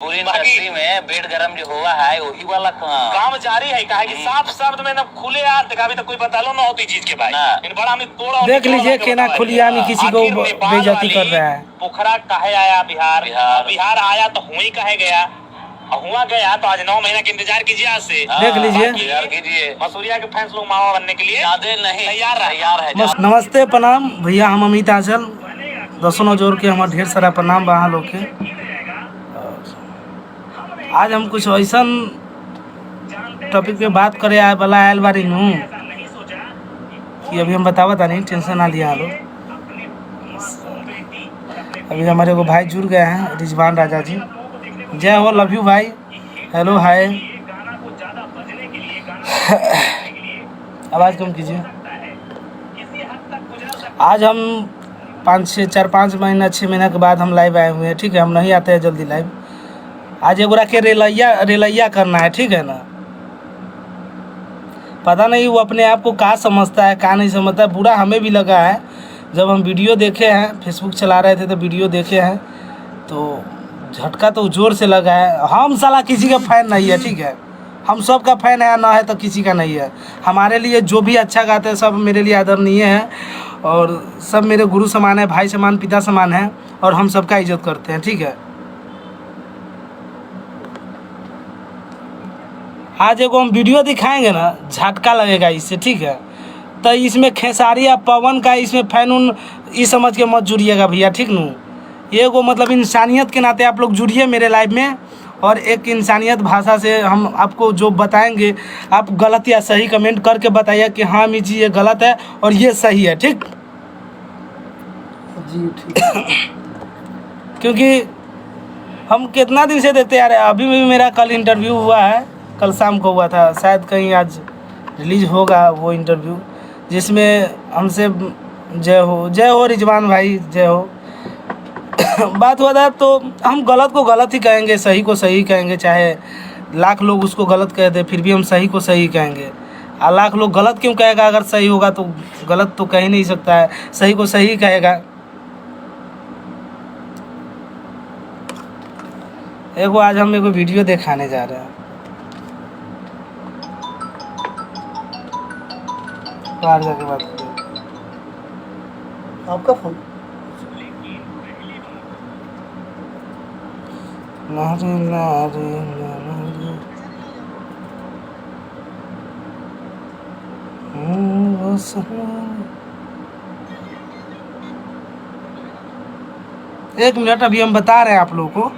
पूरी इंडस्ट्री में बेड गरम जो हुआ है वही वाला काम जारी है। कहा कि साफ शब्द में न खुले यार देखा अभी तक कोई बतालो ना होती चीज के भाई इन बड़ा हमें तोड़ा देख लीजिए केना खुलिया में किसी को बेइज्जती कर रहा है। पोखरा कहे आया बिहार, बिहार आया तो हुई कहे गया, हुआ गया तो आज 9 महीना का इंतजार कीजिए आज से। देख लीजिए कीजिए मसूरिया के फैंस लोग मामा बनने के लिए नहीं तैयार है। नमस्ते प्रणाम भैया, हम अमित आंचल दसों जोड़ के हमारे ढेर सारा प्रणाम बा लोग के। आज हम कुछ ऐसा टॉपिक पे बात करे आए वाला आयल बारी नू कि अभी हम बतावा नहीं, टेंशन ना लिया लोग। अभी हमारे को भाई जुड़ गए हैं, रिजवान राजा जी। जय हो, लव यू भाई, हेलो हाय। आवाज़ कम कीजिए। आज हम 4-5 महीना 6 महीना के बाद हम लाइव आए हुए हैं, ठीक है। हम नहीं आते हैं जल्दी लाइव। आज एक के रेलैया करना है, ठीक है ना। पता नहीं वो अपने आप को क्या समझता है क्या नहीं समझता है। बुरा हमें भी लगा है जब हम वीडियो देखे हैं, फेसबुक चला रहे थे तो वीडियो देखे हैं तो झटका तो जोर से लगा है। हम साला किसी का फ़ैन नहीं है, ठीक है। हम सब का फ़ैन है ना, है तो किसी का नहीं है। हमारे लिए जो भी अच्छा गाते हैं सब मेरे लिए आदरणीय है और सब मेरे गुरु समान है, भाई समान, पिता समान है और हम सबका इज्जत करते हैं, ठीक है। आज एगो हम वीडियो दिखाएंगे ना, झटका लगेगा इससे, ठीक है। तो इसमें खेसारी या पवन का इसमें फैन उन इस समझ के मत जुड़िएगा भैया, ठीक नू। एगो मतलब इंसानियत के नाते आप लोग जुड़िए मेरे लाइव में और एक इंसानियत भाषा से हम आपको जो बताएंगे आप गलत या सही कमेंट करके बताइए कि हाँ मी जी ये गलत है और ये सही है, ठीक जी, ठीक। क्योंकि हम कितना दिन से देखते आ रहे हैं। अभी भी मेरा कल इंटरव्यू हुआ है, कल शाम को हुआ था, शायद कहीं आज रिलीज होगा वो इंटरव्यू, जिसमें हमसे जय हो रिजवान भाई, जय हो। बात हुआ था तो हम गलत को गलत ही कहेंगे, सही को सही कहेंगे। चाहे लाख लोग उसको गलत कह दे फिर भी हम सही को सही कहेंगे। और लाख लोग गलत क्यों कहेगा, अगर सही होगा तो गलत तो कह ही नहीं सकता है, सही को सही कहेगा। एगो आज हम एगो वीडियो दिखाने जा रहे हैं। बाहर जाके बात करिए। आपका फोन नारी नारी नारी एक मिनट, अभी हम बता रहे हैं आप लोगों को।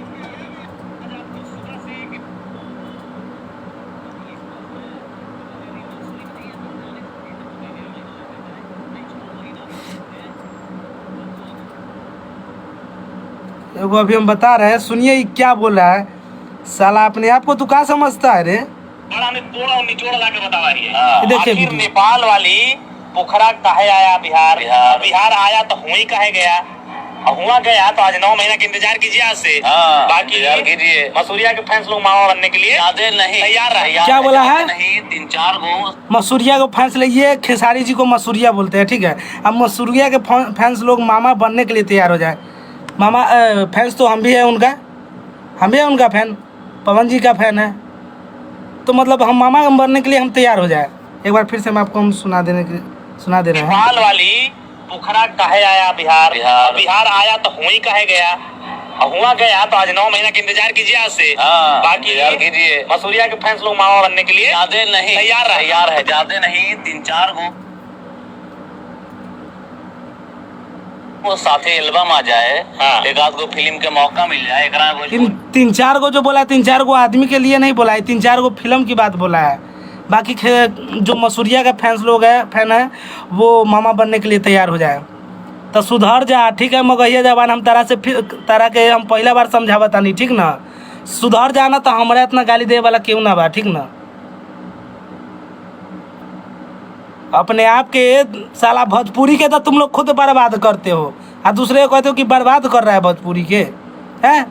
एगो अभी हम बता रहे हैं, सुनिए क्या बोल रहा है साला। अपने आप को तू क्या समझता है रे? बड़ा ने तोड़ा और निचोड़ ला के बता रही है। देखिए आखिर नेपाल वाली पोखरा कहे आया बिहार, बिहार आया तो हुई कहे गया, हुआ गया तो आज 9 महीना का इंतजार कीजिए आज से। बाकी कीजिए मसूरिया के फैंस लोग मामा बनने के लिए नहीं तैयार है। क्या बोला है? नहीं 3-4 गो मसूरिया को फैंस ये खेसारी जी को मसूरिया बोलते हैं, ठीक है। अब मसूरिया के फैंस लोग मामा बनने के लिए तैयार हो जाए। मामा फैंस तो हम भी हैं उनका, हम भी हैं उनका फैन, पवन जी का फैन है। तो मतलब हम मामा बनने के लिए हम तैयार हो जाए। एक बार फिर से मैं आपको हम सुना दे रहे हैं। नेपाल वाली पोखरा कहे आया बिहार, बिहार आया तो हुई कहे गया, हुआ गया तो आज 9 महीना का इंतजार कीजिए आज से। बाकी कीजिए मसूरिया के फैंस लोग मामा बनने के लिए नहीं तैयार है। ज्यादा नहीं 3-4 गो वो साथे एल्बम आ जाए, एक आध गो फिल्म के मौका मिल जाए। 3-4 गो जो बोला है 3-4 गो आदमी के लिए नहीं बोला है, 3-4 गो फिल्म की बात बोला है। बाकी जो मसूरिया का फैंस लोग है फैन है वो मामा बनने के लिए तैयार हो जाए। तो सुधर जा, ठीक है। मगहिया जबान हम तारा के हम पहला बार समझावता नहीं, ठीक ना। सुधर जाना तो हमारा इतना गाली दे वाला क्यों ना बा, ठीक ना। अपने आप के साला भोजपुरी के तो तुम लोग खुद बर्बाद करते हो और दूसरे को कहते हो कि बर्बाद कर रहा है भोजपुरी के, हैं।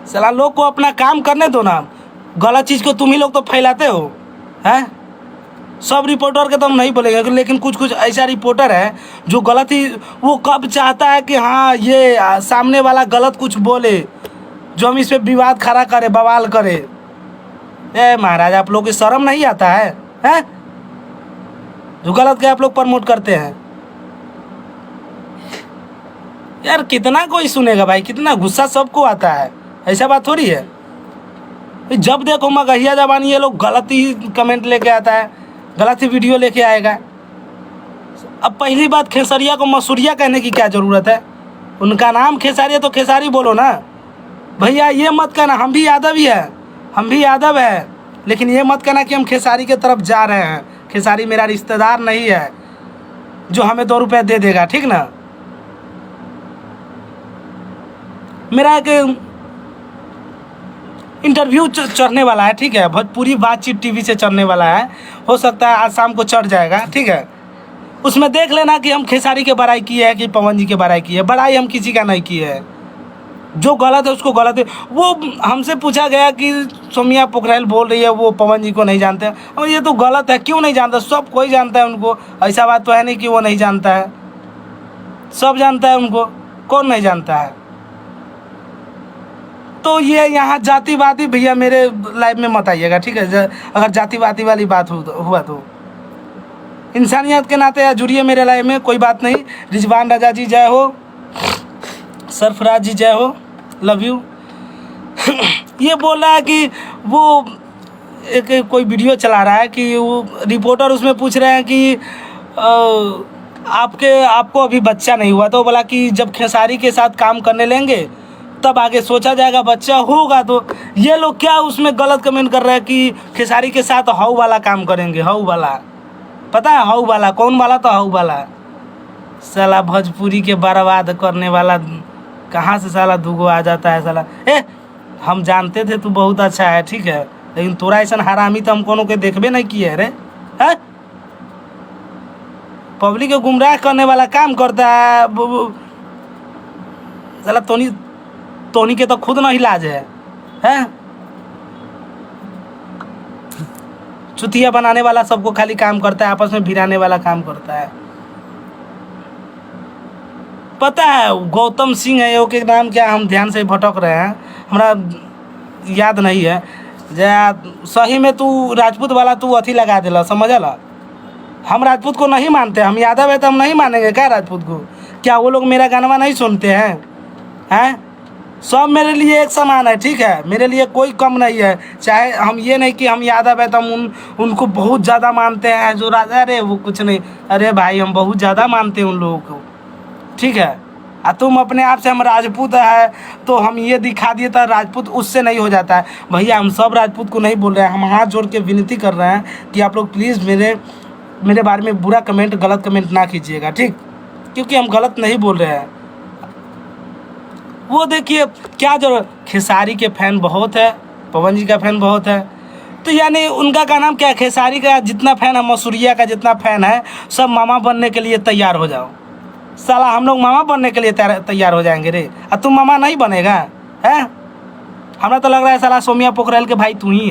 साला लोग को अपना काम करने दो ना, गलत चीज़ को तुम ही लोग तो फैलाते हो, हैं। सब रिपोर्टर के तो हम नहीं बोलेंगे, लेकिन कुछ कुछ ऐसा रिपोर्टर है जो गलत ही वो कब चाहता है कि हाँ ये सामने वाला गलत कुछ बोले जो हम इस पे विवाद खड़ा करे, बवाल करे। ए महाराज, आप लोग की शर्म नहीं आता है? हैं? जो गलत के आप लोग प्रमोट करते हैं यार, कितना कोई सुनेगा भाई? कितना गुस्सा सबको आता है, ऐसा बात थोड़ी है। जब देखो मगहिया जबानी ये लोग गलत ही कमेंट लेके आता है, गलत ही वीडियो लेके आएगा। अब पहली बात, खेसरिया को मसूरिया कहने की क्या ज़रूरत है? उनका नाम खेसारी है तो खेसारी बोलो ना भैया। ये मत कहना हम भी यादव ही है, हम भी यादव है, लेकिन ये मत कहना कि हम खेसारी के तरफ जा रहे हैं। खेसारी मेरा रिश्तेदार नहीं है जो हमें 2 रुपये दे देगा, ठीक ना। मेरा एक इंटरव्यू चढ़ने वाला है, ठीक है, भोजपुरी बातचीत टीवी से चढ़ने वाला है। हो सकता है आज शाम को चढ़ जाएगा, ठीक है। उसमें देख लेना कि हम खेसारी के बड़ाई की है कि पवन जी के बड़ाई की है। बड़ाई हम किसी का नहीं की है, जो गलत है उसको गलत है। वो हमसे पूछा गया कि सोमिया पोखरेल बोल रही है वो पवन जी को नहीं जानते, और ये तो गलत है। क्यों नहीं जानता? सब कोई जानता है उनको, ऐसा बात तो है नहीं कि वो नहीं जानता है, सब जानता है उनको, कौन नहीं जानता है। तो ये यहाँ जातिवादी भैया मेरे लाइफ में मत आइएगा, ठीक है। अगर जातिवादी वाली बात हुआ तो इंसानियत के नाते जुड़िए मेरे लाइफ में, कोई बात नहीं। रिजवान राजा जी जय हो, सरफराज जी जय हो, लव यू। ये बोल रहा है कि वो एक कोई वीडियो चला रहा है कि वो रिपोर्टर उसमें पूछ रहे हैं कि आपको अभी बच्चा नहीं हुआ, तो बोला कि जब खेसारी के साथ काम करने लेंगे तब आगे सोचा जाएगा, बच्चा होगा तो। ये लोग क्या उसमें गलत कमेंट कर रहे हैं कि खेसारी के साथ हाउ वाला काम करेंगे। हाउ वाला पता है? हाउ वाला कौन वाला? तो हाउ वाला साला भोजपुरी के बर्बाद करने वाला कहाँ से साला दूगो आ जाता है साला। हम जानते थे तू बहुत अच्छा है, ठीक है, लेकिन तोरा ऐसा हरामी तो हम कोनो के देखबे नहीं किए रे। है पब्लिक को गुमराह करने वाला काम करता है साला। तोनी के तो खुद नहीं लाज है, हैं? चुतिया बनाने वाला सबको खाली काम करता है, आपस में भिड़ाने वाला काम करता है। पता है गौतम सिंह है यो के नाम, क्या हम ध्यान से भटक रहे हैं, हमरा याद नहीं है। सही में तू राजपूत वाला तू अथी लगा दिला, समझला। हम राजपूत को नहीं मानते, हम यादव है तो हम नहीं मानेंगे क्या राजपूत को? क्या वो लोग मेरा गाना नहीं सुनते हैं? हैं? सब मेरे लिए एक समान है, ठीक है, मेरे लिए कोई कम नहीं है। चाहे हम ये नहीं कि हम यादव है तो हम उनको बहुत ज़्यादा मानते हैं, जो राजा अरे वो कुछ नहीं। अरे भाई हम बहुत ज़्यादा मानते हैं उन लोगों को, ठीक है। तुम अपने आप से हम राजपूत है तो हम ये दिखा दिए तो राजपूत उससे नहीं हो जाता है भैया। हम सब राजपूत को नहीं बोल रहे हैं, हम हाथ जोड़ के विनती कर रहे हैं कि आप लोग प्लीज़ मेरे बारे में बुरा कमेंट, गलत कमेंट ना कीजिएगा, ठीक, क्योंकि हम गलत नहीं बोल रहे हैं। वो देखिए क्या जरूरत, खेसारी के फैन बहुत है, पवन जी का फैन बहुत है, तो यानी उनका का नाम क्या है, खेसारी का जितना फैन है, मसूरिया का जितना फैन है, सब मामा बनने के लिए तैयार हो जाओ। साला हम लोग मामा बनने के लिए तैयार हो जाएंगे रे, और तुम मामा नहीं बनेगा है? हमें तो लग रहा है साला सोमिया पोखरेल के भाई तू ही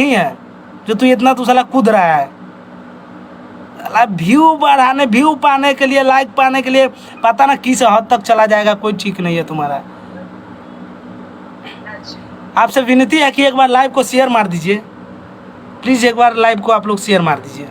है जो तू इतना तू साला कूद रहा है। व्यू बढ़ाने, व्यू पाने के लिए, लाइक पाने के लिए पता ना किस हद तक चला जाएगा, कोई ठीक नहीं है तुम्हारा। आपसे विनती है कि एक बार लाइव को शेयर मार दीजिए प्लीज़, एक बार लाइव को आप लोग शेयर मार दीजिए।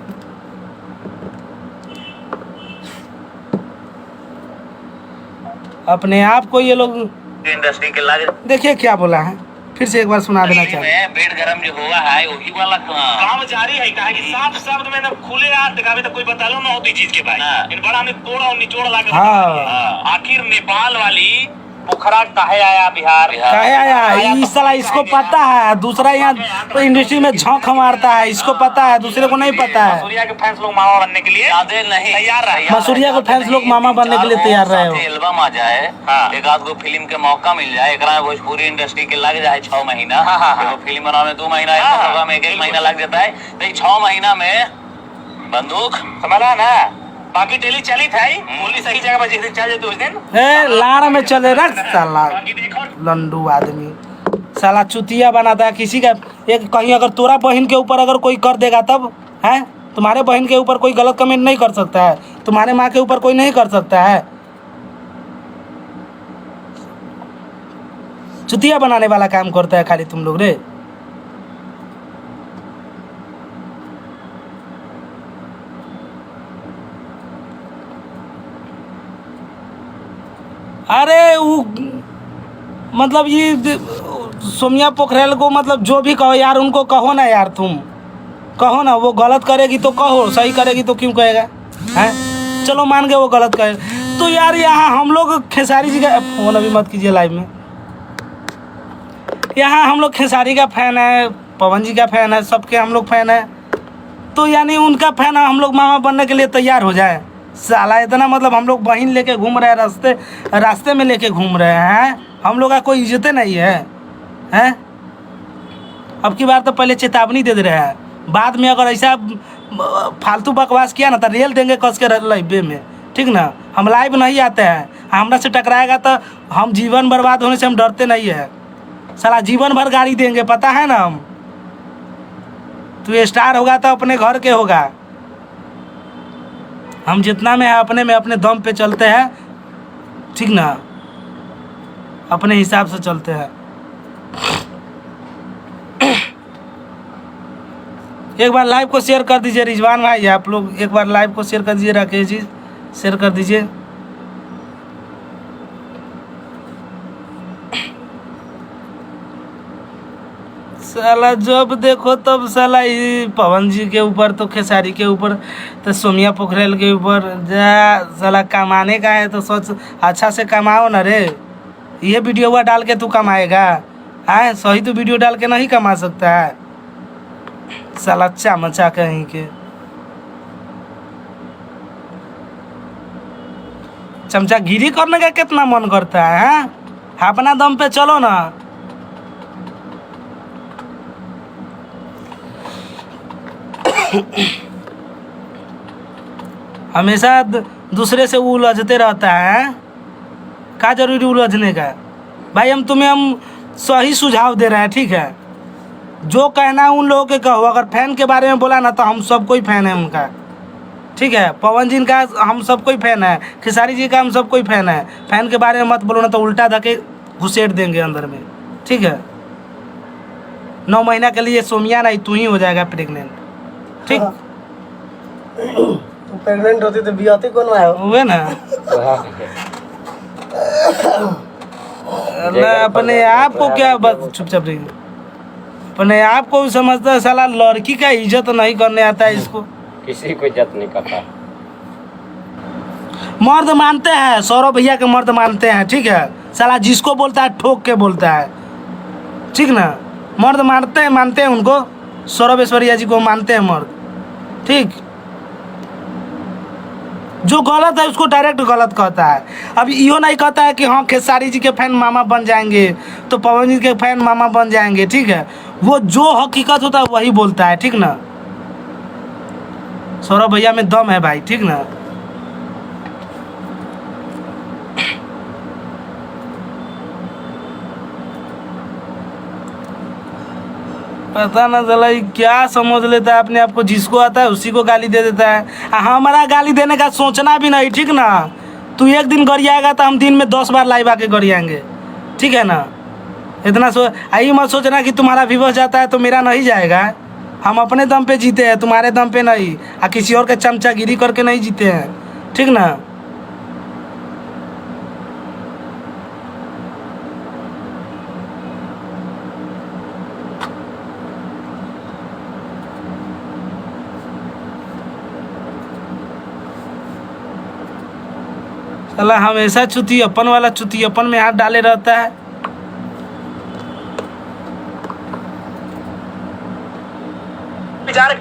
अपने आप को ये लोग इंडस्ट्री के लागे देखिए क्या बोला है, फिर से एक बार सुना देना चाहिए। में पेट गरम जो हुआ है वही वाला काम जारी है, कहा कि साफ शब्द में ना खुले हाथ दिखावे तो कोई बतालो ना होती चीज के भाई। इन बड़ा ने तोड़ा और निचोड़ ला के आखिर नेपाल वाली पोखरा काहे आया बिहार? काहे आया? इस साला इसको पता है, दूसरा यहाँ तो इंडस्ट्री में झोंक मारता है, इसको पता है, दूसरे को नहीं पता है। मसूरिया के फैंस लोग मामा बनने के लिए नहीं तैयार रहे। मसूरिया के फैंस लोग मामा बनने के लिए तैयार रहे हो। एल्बम आ जाए, एक आध गो फिल्म के मौका मिल जाए, एकरा में भोजपुरी इंडस्ट्री के लग जाए 6 महीना। फिल्म बनाने में 2 महीना, एक महीना लग जाता है, तो 6 महीना में बंदूक समझा ना। बाकी डेली चली था बोली सही जगह पर, जिस दिन चल जाते उस दिन लाड़ में चले रख साला लंडू आदमी, साला चुतिया बनाता है किसी का। एक कहीं अगर तोरा बहन के ऊपर अगर कोई कर देगा तब है, तुम्हारे बहन के ऊपर कोई गलत कमेंट नहीं कर सकता है, तुम्हारे माँ के ऊपर कोई नहीं कर सकता है। चुतिया बनाने वाला काम करता है खाली तुम लोग रे। अरे वो मतलब ये सोमिया पोखरेल को मतलब जो भी कहो यार, उनको कहो ना यार, तुम कहो ना, वो गलत करेगी तो कहो, सही करेगी तो क्यों कहेगा हैं? चलो मान गए वो गलत करे तो यार यहाँ हम लोग खेसारी जी का फोन अभी मत कीजिए लाइव में। यहाँ हम लोग खेसारी का फैन है, पवन जी का फैन है, सबके हम लोग फैन है, तो यानी उनका फैन हम लोग मामा बनने के लिए तैयार हो जाए। साला इतना मतलब हम लोग बहन लेके घूम रहे हैं, रास्ते में लेके घूम रहे हैं, हम लोग का कोई इज्जत नहीं है हैं? अब की बार तो पहले चेतावनी दे रहे हैं, बाद में अगर ऐसा फालतू बकवास किया ना तो रेल देंगे कस के लाइव में, ठीक ना। हम लाइव नहीं आते हैं, हमरा से टकराएगा तो हम जीवन बर्बाद होने से हम डरते नहीं है। साला जीवन भर गाड़ी देंगे, पता है ना। हम तू स्टार होगा तो अपने घर के होगा, हम जितना में है अपने में अपने दम पे चलते हैं, ठीक ना, अपने हिसाब से चलते हैं। एक बार लाइव को शेयर कर दीजिए रिजवान भाई, आप लोग एक बार लाइव को शेयर कर दीजिए, राकेश जी शेयर कर दीजिए। साला जब देखो तब साला पवन जी के ऊपर तो खेसारी के ऊपर तो सोमिया पोखरेल के ऊपर जा। साला कमाने का है तो सोच अच्छा से कमाओ ना रे। ये वीडियो हुआ डाल के तू कमाएगा है? सही तो वीडियो डाल के नहीं कमा सकता है साला चामचा कहीं के। चमचागिरी करने का कितना मन करता है? अपना दम पे चलो ना। हमेशा दूसरे से उलझते रहता है, क्या जरूरी उलझने का भाई। हम तुम्हें सही सुझाव दे रहे हैं, ठीक है। जो कहना है उन लोगों के कहो। अगर फैन के बारे में बोला ना तो हम सब कोई फैन है उनका, ठीक है। पवन जी का हम सब कोई फैन है, खेसारी जी का हम सब कोई फैन है। फैन के बारे में मत बोलो ना तो उल्टा धके घुसेड़ देंगे अंदर में, ठीक है। 9 महीना के लिए सोमिया नहीं तू ही हो जाएगा प्रेग्नेंट, ठीक। तू प्रेग्नेंट होती तो बियाती कौन आया हुए ना ना अपने आप को क्या चुपचाप रहिए। अपने आप को समझता है साला लड़की का इज्जत नहीं करने आता है इसको। किसी को इज्जत नहीं करता। मर्द मानते हैं, सौरभ भैया के मर्द मानते हैं, ठीक है। साला जिसको बोलता है ठोक के बोलता है, ठीक ना। मर्द मानते हैं उनको, सौरभ ऐश्वर्या जी को मानते हैं मर्द, ठीक। जो गलत है उसको डायरेक्ट गलत कहता है। अब यो नहीं कहता है कि हाँ खेसारी जी के फैन मामा बन जाएंगे तो पवन जी के फैन मामा बन जाएंगे, ठीक है। वो जो हकीकत होता है वही बोलता है, ठीक ना। सौरभ भैया में दम है भाई, ठीक ना। पता ना चला क्या समझ लेता है अपने आप को, जिसको आता है उसी को गाली दे देता है। हमारा गाली देने का सोचना भी नहीं, ठीक ना। तू एक दिन गरियाएगा तो हम दिन में 10 बार लाइव आके गरियाएंगे, ठीक है ना। इतना यही मत सोचना कि तुम्हारा व्यूअर्स जाता है तो मेरा नहीं जाएगा। हम अपने दम पे जीते हैं, तुम्हारे दम पे नहीं, और किसी और के चमचागिरी करके नहीं जीते हैं, ठीक ना। साला हमेशा चुतियापन वाला चुतियापन में हाथ डाले रहता है। विचार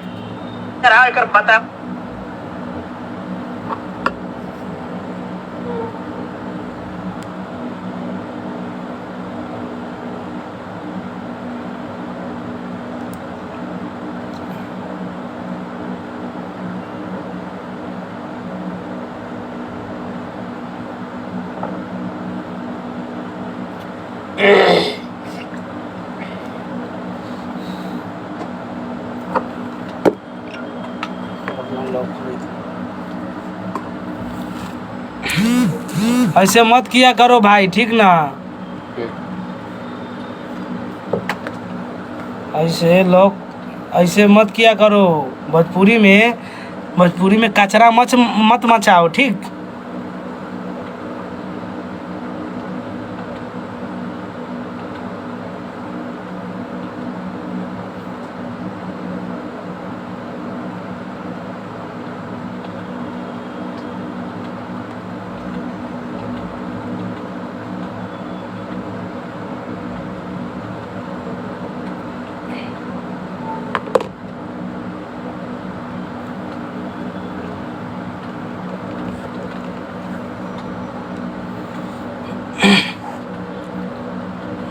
कर पता ऐसे मत किया करो भाई, ठीक ना। ऐसे लोग ऐसे मत किया करो। भोजपुरी में कचरा मत मचाओ, ठीक।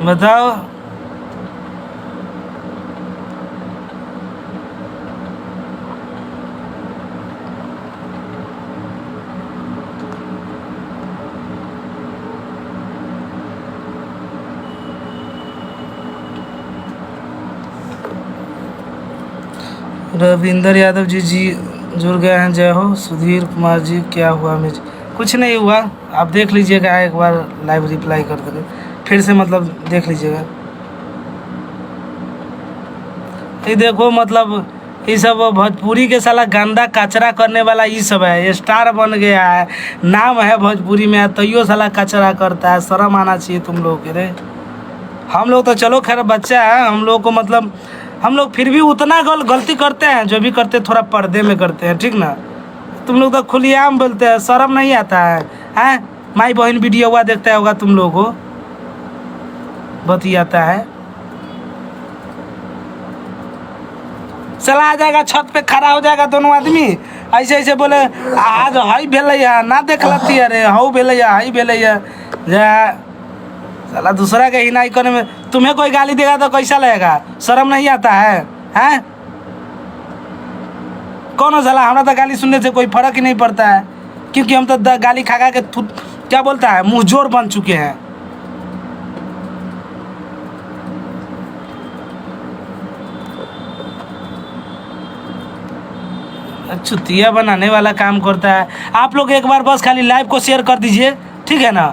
बताओ। रविंदर यादव जी जुड़ गए हैं। जय हो। सुधीर कुमार जी, क्या हुआ? मुझे कुछ नहीं हुआ, आप देख लीजिएगा, एक बार लाइव रिप्लाई कर देंगे, फिर से मतलब देख लीजिएगा। ये देखो मतलब ये सब भोजपुरी के साला गंदा कचरा करने वाला ये सब है, स्टार बन गया है, नाम है भोजपुरी में, तैयो साला कचरा करता है। शर्म आना चाहिए तुम लोग के रे। हम लोग तो चलो खैर बच्चा है, हम लोग को मतलब हम लोग फिर भी उतना गलती करते हैं, जो भी करते थोड़ा पर्दे में करते हैं, ठीक ना। तुम लोग तो खुलेआम बोलते हैं, शर्म नहीं आता है? हैं माई बहन वीडियो हुआ देखता होगा तुम लोग को, बतियाता है। चला आ जाएगा छत पे खड़ा हो जाएगा दोनों आदमी, ऐसे ऐसे बोले आज हई भेलैया ना देख लती अरे हऊ भेलैया हई भेलैया। जा साला दूसरा के हिनाई करने में तुम्हें कोई गाली देगा तो कैसा लगेगा? शर्म नहीं आता है? हैं कौन हो साला? हमारा तो गाली सुनने से कोई फर्क ही नहीं पड़ता है, क्योंकि हम तो गाली खा के क्या बोलता है मुँह जोर बन चुके हैं। चुतिया बनाने वाला काम करता है। आप लोग एक बार बस खाली लाइव को शेयर कर दीजिए, ठीक है ना।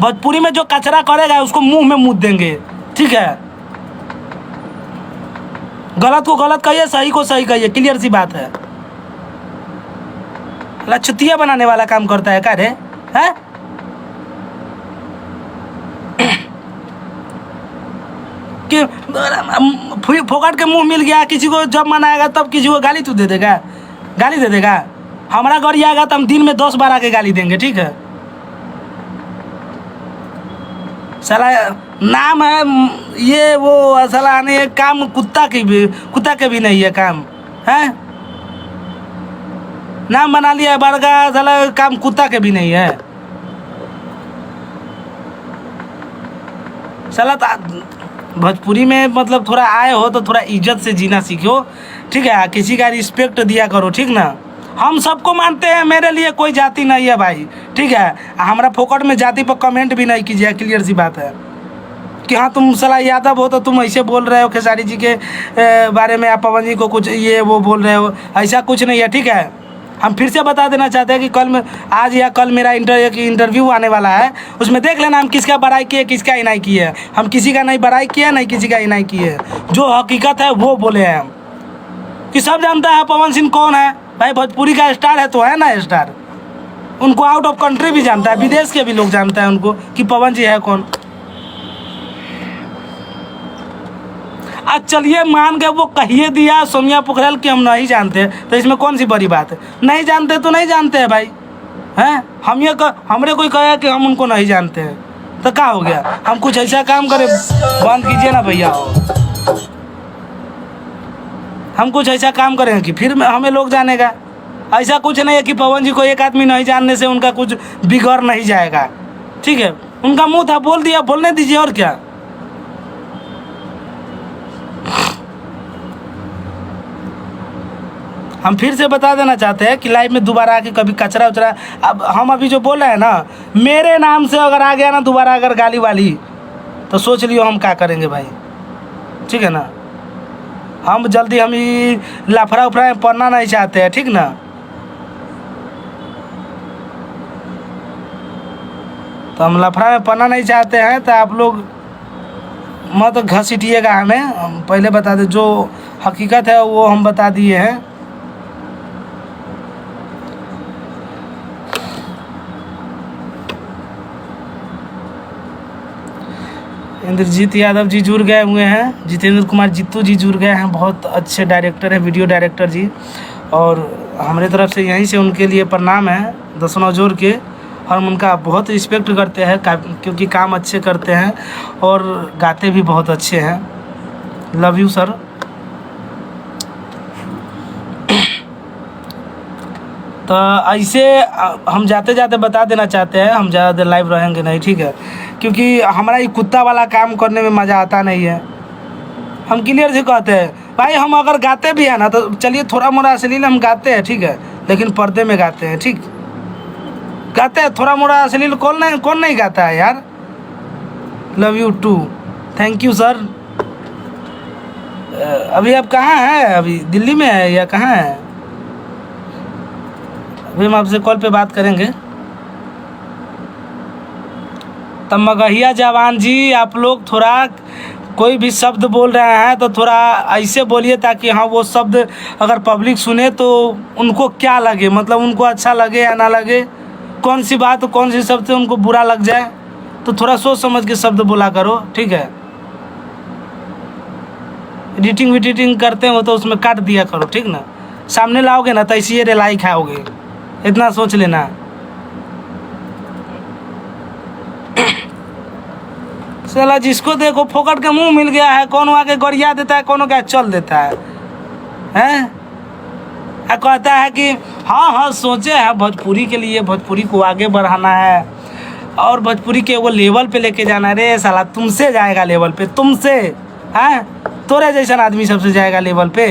भोजपुरी में जो कचरा करेगा उसको मुंह में मुद देंगे, ठीक है। गलत को गलत कहिए, सही को सही कहिए, क्लियर सी बात है। चुतिया बनाने वाला काम करता है क्या रे? हैं कि फोकट के मुंह मिल गया, किसी को जब मन आएगा तब किसी को गाली तू दे देगा, गाली दे देगा। हमारा घर आएगा तो हम दिन में 10 बार आके गाली देंगे, ठीक है। साला नाम है ये वो, साला आने काम कुत्ता के भी नहीं है काम, है नाम बना लिया है बड़का, साला काम कुत्ता के भी नहीं है। साला भोजपुरी में मतलब थोड़ा आए हो तो थोड़ा इज्जत से जीना सीखो, ठीक है। किसी का रिस्पेक्ट दिया करो, ठीक ना। हम सबको मानते हैं, मेरे लिए कोई जाति नहीं है भाई, ठीक है। हमारा फोकट में जाति पर कमेंट भी नहीं कीजिए, क्लियर सी बात है कि हाँ तुम साला यादव हो तो तुम ऐसे बोल रहे हो खेसारी जी के बारे में, आप पवन जी को कुछ ये वो बोल रहे हो, ऐसा कुछ नहीं है, ठीक है। हम फिर से बता देना चाहते हैं कि कल में आज या कल मेरा इंटरव्यू आने वाला है, उसमें देख लेना हम किसका बड़ाई किए किसका इनाई किए है। हम किसी का नहीं बड़ाई किए, नहीं किसी का इनाई किए, जो हकीकत है वो बोले हैं हम। कि सब जानता है पवन सिंह कौन है भाई, भोजपुरी का स्टार है तो है ना स्टार। उनको आउट ऑफ कंट्री भी जानता है, विदेश के भी लोग जानते हैं उनको कि पवन जी है कौन। आज चलिए मान के वो कहिए दिया सोमिया पोखरेल कि हम नहीं जानते, तो इसमें कौन सी बड़ी बात है? नहीं जानते तो नहीं जानते हैं भाई, हैं। हमरे कोई कहे कि हम उनको नहीं जानते हैं तो क्या हो गया? हम कुछ ऐसा काम करें, बंद कीजिए ना भैया, हम कुछ ऐसा काम करें कि फिर हमें लोग जानेगा। ऐसा कुछ नहीं है कि पवन जी को एक आदमी नहीं जानने से उनका कुछ बिगड़ नहीं जाएगा, ठीक है। उनका मुंह था, बोल दिया, बोलने दीजिए, और क्या। हम फिर से बता देना चाहते हैं कि लाइव में दोबारा आके कभी कचरा उचरा, अब हम अभी जो बोल रहे हैं ना, मेरे नाम से अगर आ गया ना दोबारा अगर गाली वाली, तो सोच लियो हम क्या करेंगे भाई, ठीक है ना। हम जल्दी हम लाफड़ा उफड़ा में पढ़ना नहीं चाहते हैं, ठीक ना। तो हम लफड़ा में पढ़ना नहीं चाहते हैं, तो आप लोग मत घसीटिएगा हमें, हम पहले बता दें जो हकीकत है वो हम बता दिए हैं। इंद्रजीत यादव जी जुड़ गए हुए हैं, जितेंद्र कुमार जित्तू जी जुड़ गए हैं, बहुत अच्छे डायरेक्टर हैं, वीडियो डायरेक्टर जी, और हमारे तरफ से यहीं से उनके लिए प्रणाम है दसनौ जोर के, और हम उनका बहुत रिस्पेक्ट करते हैं क्योंकि काम अच्छे करते हैं और गाते भी बहुत अच्छे हैं। Love you sir. तो ऐसे हम जाते जाते बता देना चाहते हैं, हम ज़्यादा देर लाइव रहेंगे नहीं, ठीक है, क्योंकि हमारा ये कुत्ता वाला काम करने में मज़ा आता नहीं है। हम क्लियर से कहते हैं भाई, हम अगर गाते भी हैं ना तो चलिए थोड़ा मोड़ा अश्लील हम गाते हैं, ठीक है, लेकिन पर्दे में गाते हैं, ठीक, गाते हैं थोड़ा मोड़ा अश्लील, कौन नहीं गाता है यार। Love you too, thank you sir. अभी आप कहाँ हैं? अभी दिल्ली में है या कहाँ है? अभी हम आपसे कॉल पे बात करेंगे। तब मगहिया जवान जी, आप लोग थोड़ा कोई भी शब्द बोल रहे हैं तो थोड़ा ऐसे बोलिए ताकि हाँ वो शब्द अगर पब्लिक सुने तो उनको क्या लगे, मतलब उनको अच्छा लगे या ना लगे, कौन सी बात कौन सी शब्द से उनको बुरा लग जाए, तो थोड़ा सोच समझ के शब्द बोला करो, ठीक है। एडिटिंग विडिटिंग करते हो तो उसमें काट दिया करो, ठीक ना। सामने लाओगे ना तो ऐसी रिलाई खाओगे, इतना सोच लेना। चला जिसको देखो फोकट के मुंह मिल गया है, कौन आके गड़िया देता है, कौन क्या चल देता है, हैं? कहता है कि हाँ सोचे हैं भोजपुरी के लिए, भोजपुरी को आगे बढ़ाना है और भोजपुरी के वो लेवल पे लेके जाना है। रे साला तुमसे जाएगा लेवल पे, तुमसे, हैं? तोरे जैसा आदमी सबसे जाएगा लेवल पे।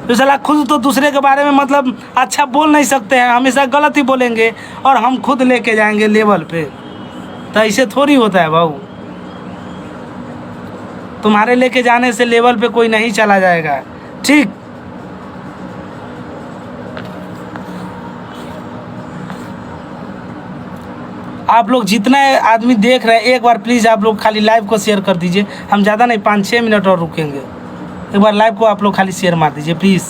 तो साला खुद तो दूसरे के बारे में मतलब अच्छा बोल नहीं सकते हैं, हमेशा गलत ही बोलेंगे और हम खुद लेके जाएंगे लेवल पे, तो ऐसे थोड़ी होता है भाऊ। तुम्हारे लेके जाने से लेवल पे कोई नहीं चला जाएगा, ठीक। आप लोग जितना आदमी देख रहे हैं एक बार प्लीज़ आप लोग खाली लाइव को शेयर कर दीजिए, हम ज़्यादा नहीं 5-6 मिनट और रुकेंगे। एक बार लाइव को आप लोग खाली शेयर मार दीजिए प्लीज़,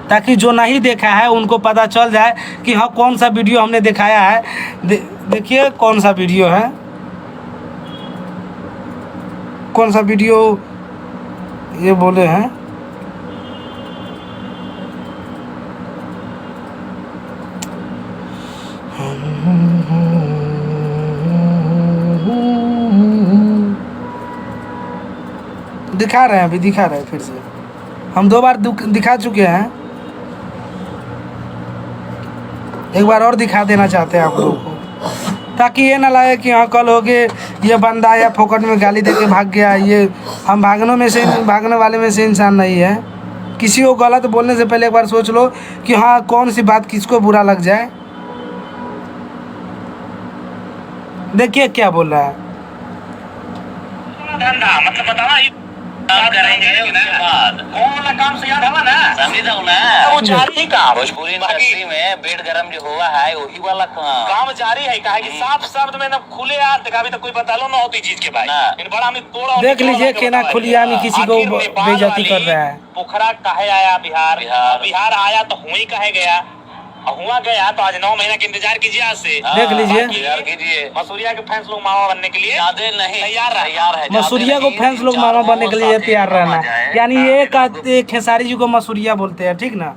ताकि जो नहीं देखा है उनको पता चल जाए कि हाँ कौन सा वीडियो हमने दिखाया है। देखिए कौन सा वीडियो है, कौन सा वीडियो ये बोले हैं। दिखा रहे हैं, अभी दिखा रहे हैं, फिर से हम 2 बार दिखा चुके हैं, एक बार और दिखा देना चाहते हैं आप लोगों को, ताकि ये ना लगे कि हाँ कल हो गए ये बंदा या फोकट में गाली देके भाग गया। ये हम भागने वाले में से इंसान नहीं है। किसी को गलत बोलने से पहले एक बार सोच लो कि हाँ कौन सी बात किसको बुरा लग जाए। देखिए क्या बोल रहा है। धंधा मतलब बताना काम करेंगे उसके बाद कौन वाला काम से याद हवा ना, समझा ना, वो जारी ही काम भोजपुरी इंडस्ट्री में पेट गरम जो हुआ है वही वाला काम जारी है। कहा कि साफ शब्द में ना खुले यार दिखावी तो कोई बतालो ना होती चीज के भाई, इन बड़ा हमें तोड़ा देख लीजिए कि ना खुलिया में किसी को बेइज्जती कर रहा है। पोखरा कहे आया बिहार आया तो हुई कहे गया, हुआ गया तो आज 9 महीना का इंतजार कीजिए आज से। देख लीजिए मसूरिया के फैंस लोग मामा बनने के लिए नहीं तैयार है। मसूरिया को फैंस लोग मामा बनने के लिए तैयार रहना, यानी ये कहते खेसारी जी को मसूरिया बोलते हैं, ठीक ना।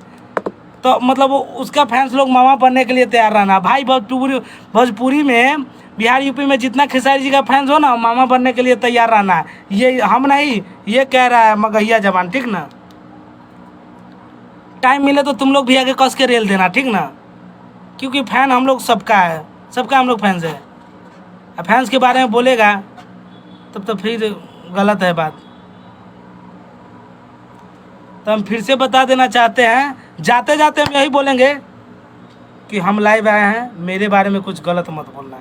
तो मतलब उसका फैंस लोग मामा बनने के लिए तैयार रहना भाई। भोजपुरी में बिहार यूपी में जितना खेसारी जी का फैंस हो ना, मामा बनने के लिए तैयार रहना। ये हम नहीं, ये कह रहा है मगहिया जवान, ठीक ना। टाइम मिले तो तुम लोग भी आगे कस के रेल देना, ठीक ना, क्योंकि फैन हम लोग सबका है, सबका हम लोग फैंस है। फैंस के बारे में बोलेगा तब तो फिर गलत है बात। तो हम फिर से बता देना चाहते हैं, जाते जाते हम यही बोलेंगे कि हम लाइव आए हैं, मेरे बारे में कुछ गलत मत बोलना।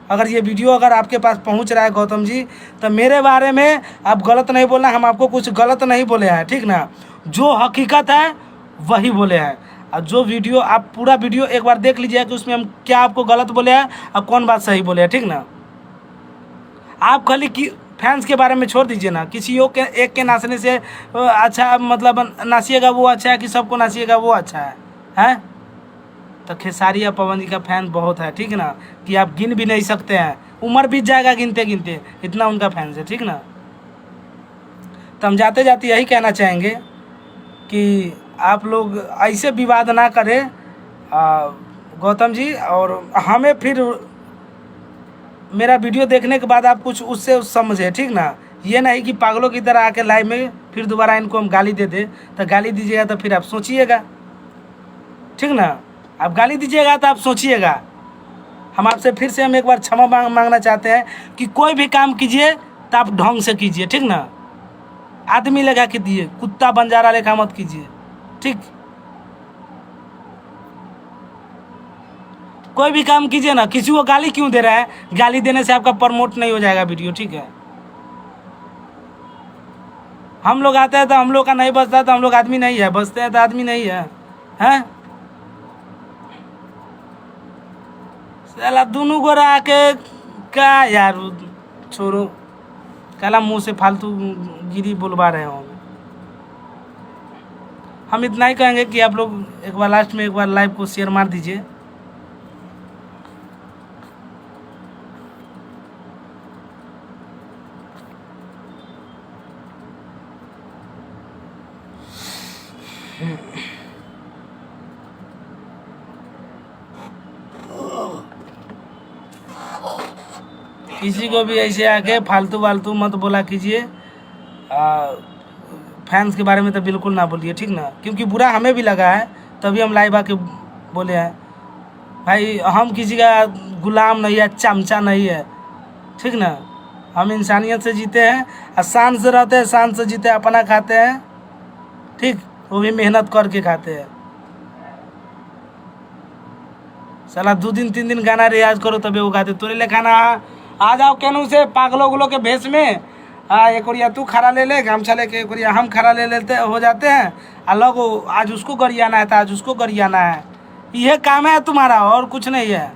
अगर ये वीडियो अगर आपके पास पहुंच रहा है गौतम जी, तो मेरे बारे में आप गलत नहीं बोलना, हम आपको कुछ गलत नहीं बोले हैं, ठीक ना। जो हकीकत है वही बोले हैं। और जो वीडियो आप पूरा वीडियो एक बार देख लीजिए कि उसमें हम क्या आपको गलत बोले हैं और कौन बात सही बोले हैं, ठीक ना। आप खाली कि फैंस के बारे में छोड़ दीजिए ना, किसी एक के नाचने से अच्छा मतलब नाचिएगा वो अच्छा है कि सबको नाचिएगा वो अच्छा है, हैं? तो खेसारी या पवन जी का फैन बहुत है, ठीक ना, कि आप गिन भी नहीं सकते हैं, उम्र बीत जाएगा गिनते गिनते, इतना उनका फैंस है, ठीक ना। तो हम जाते जाते यही कहना चाहेंगे कि आप लोग ऐसे विवाद ना करें गौतम जी, और हमें फिर मेरा वीडियो देखने के बाद आप कुछ उससे समझे, ठीक ना। ये नहीं कि पागलों की तरह आके लाइव में फिर दोबारा इनको हम गाली दे दे, तो गाली दीजिएगा तो फिर आप सोचिएगा, ठीक ना। आप गाली दीजिएगा तो आप सोचिएगा। हम आपसे फिर से हम एक बार क्षमा मांगना चाहते हैं कि कोई भी काम कीजिए तो आप ढंग से कीजिए, ठीक ना। आदमी लगा के दिए, कुत्ता बंजारा लेखा मत कीजिए, ठीक। कोई भी काम कीजिए ना, किसी को गाली क्यों दे रहा है, गाली देने से आपका प्रमोट नहीं हो जाएगा वीडियो, ठीक है। हम लोग आते हैं तो हम लोग का नहीं बचता तो हम लोग आदमी नहीं है, बचते हैं तो आदमी नहीं है, हैं? साला दोनों गोरा आके क्या यार, छोड़ो, काला मुंह से फालतू गिरी बुलवा रहे हो। हम इतना ही कहेंगे कि आप लोग एक बार लास्ट में एक बार लाइव को शेयर मार दीजिए। किसी को भी ऐसे आके फालतू वालतू मत बोला कीजिए, फैंस के बारे में तो बिल्कुल ना बोलिए, ठीक ना, क्योंकि बुरा हमें भी लगा है तभी हम लाइव आके बोले हैं। भाई हम किसी का गुलाम नहीं है, चमचा नहीं है, ठीक ना। हम इंसानियत से जीते हैं, आसान से रहते हैं, शान से जीते, अपना खाते हैं, ठीक, वो भी मेहनत करके खाते हैं। साला 2 दिन 3 दिन गाना रियाज करो तभी वो गाते, तोरे ले खाना आ जाओ केनू से पागलों गुलों के भेष में, एक ओरिया तू खड़ा ले ले, गमछा लेके एक ओरिया हम खड़ा ले लेते हो जाते हैं, अलग आज उसको गरियाना है तो आज उसको गरियाना है, यह काम है तुम्हारा और कुछ नहीं है।